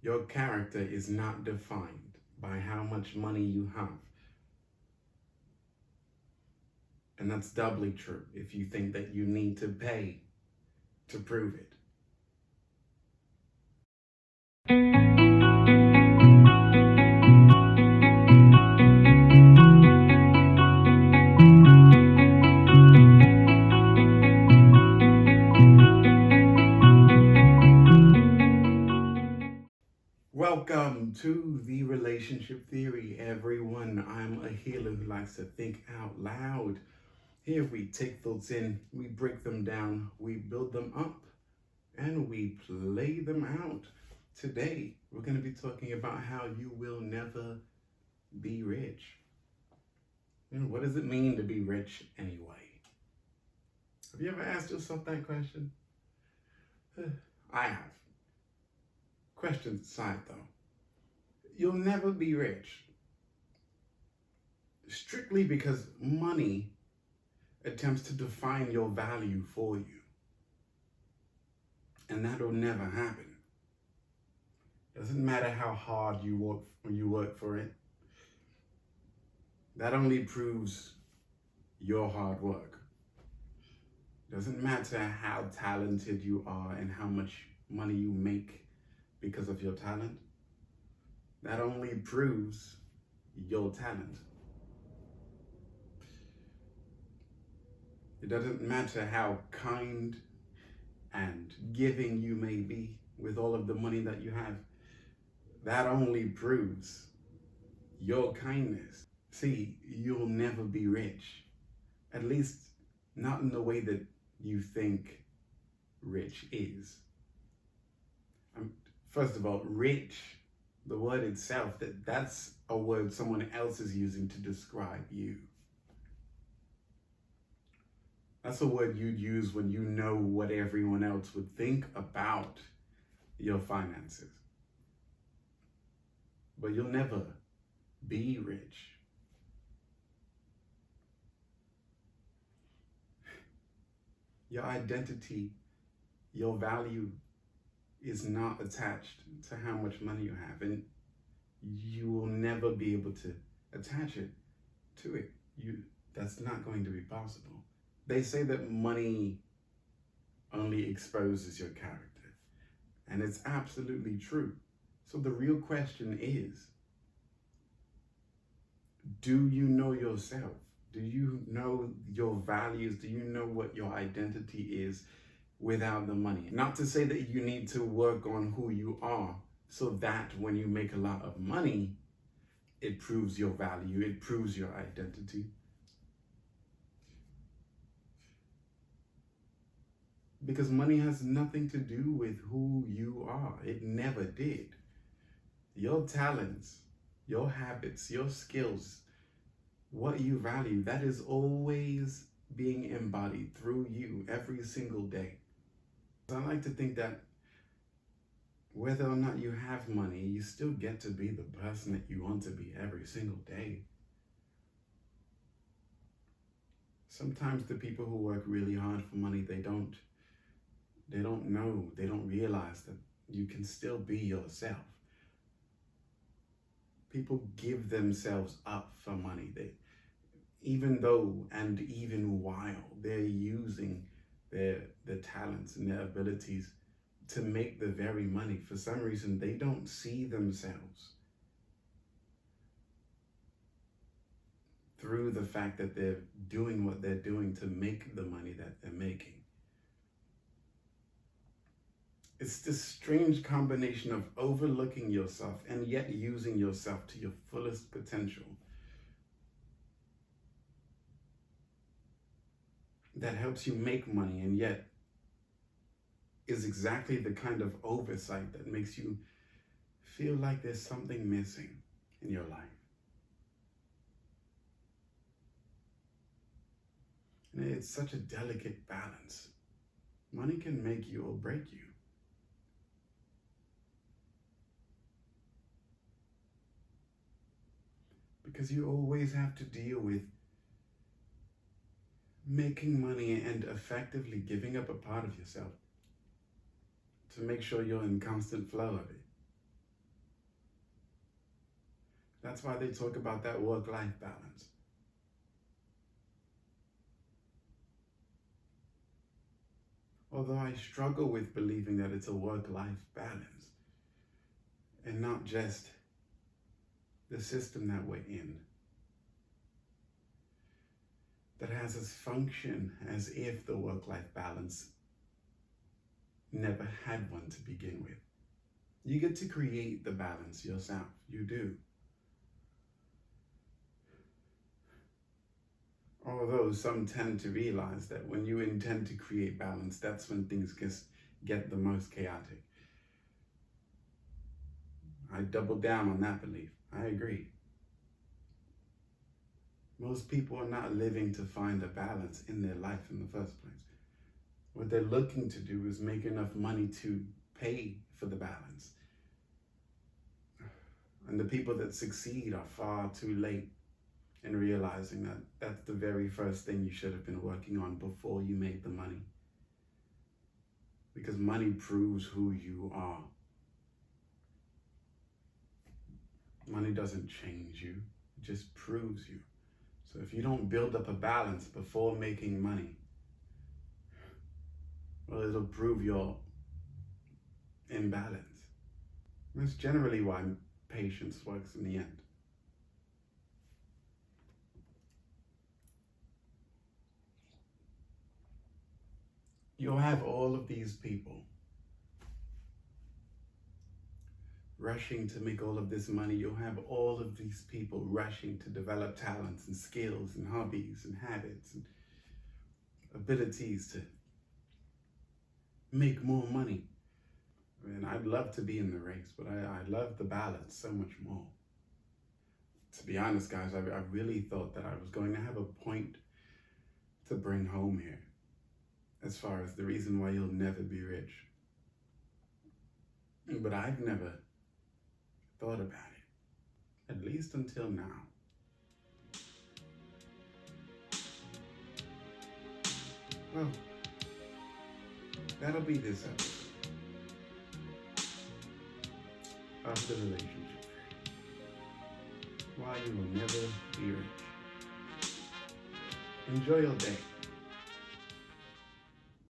Your character is not defined by how much money you have. And that's doubly true if you think that you need to pay to prove it. Welcome to the Relationship Theory, everyone. I'm a healer who likes to think out loud. Here we take thoughts in, we break them down, we build them up, and we play them out. Today, we're going to be talking about how you will never be rich. What does it mean to be rich anyway? Have you ever asked yourself that question? I have. Questions aside though, you'll never be rich strictly because money attempts to define your value for you. And that'll never happen. Doesn't matter how hard you work for it. That only proves your hard work. Doesn't matter how talented you are and how much money you make because of your talent. That only proves your talent. It doesn't matter how kind and giving you may be with all of the money that you have. That only proves your kindness. See, you'll never be rich. At least not in the way that you think rich is. First of all, rich, the word itself, that's a word someone else is using to describe you. That's a word you'd use when you know what everyone else would think about your finances. But you'll never be rich. Your identity, your value is not attached to how much money you have, and you will never be able to attach it to it. That's not going to be possible. They say that money only exposes your character, and it's absolutely true. So the real question is, do you know yourself? Do you know your values? Do you know what your identity is without the money? Not to say that you need to work on who you are so that when you make a lot of money, it proves your value, it proves your identity. Because money has nothing to do with who you are. It never did. Your talents, your habits, your skills, what you value, that is always being embodied through you every single day. I like to think that whether or not you have money, you still get to be the person that you want to be every single day. Sometimes the people who work really hard for money, they don't know, they don't realize that you can still be yourself. People give themselves up for money. Even while they're using their talents and their abilities to make the very money, for some reason they don't see themselves through the fact that they're doing what they're doing to make the money that they're making. It's this strange combination of overlooking yourself and yet using yourself to your fullest potential that helps you make money and yet is exactly the kind of oversight that makes you feel like there's something missing in your life. And it's such a delicate balance. Money can make you or break you. Because you always have to deal with making money and effectively giving up a part of yourself to make sure you're in constant flow of it. That's why they talk about that work-life balance. Although I struggle with believing that it's a work-life balance and not just the system that we're in that has us function as if the work-life balance never had one to begin with. You get to create the balance yourself. You do. Although some tend to realize that when you intend to create balance, that's when things get the most chaotic. I double down on that belief. I agree. Most people are not living to find a balance in their life in the first place. What they're looking to do is make enough money to pay for the balance. And the people that succeed are far too late in realizing that that's the very first thing you should have been working on before you made the money. Because money proves who you are. Money doesn't change you, it just proves you. So if you don't build up a balance before making money, well, it'll prove your imbalance. That's generally why patience works in the end. You'll have all of these people rushing to make all of this money. You'll have all of these people rushing to develop talents and skills and hobbies and habits and abilities to make more money. And I'd love to be in the race, but I love the balance so much more. To be honest, guys, I really thought that I was going to have a point to bring home here as far as the reason why you'll never be rich. But I've never thought about it, at least until now. Well, that'll be this episode of the relationship. Why you will never be rich. Enjoy your day.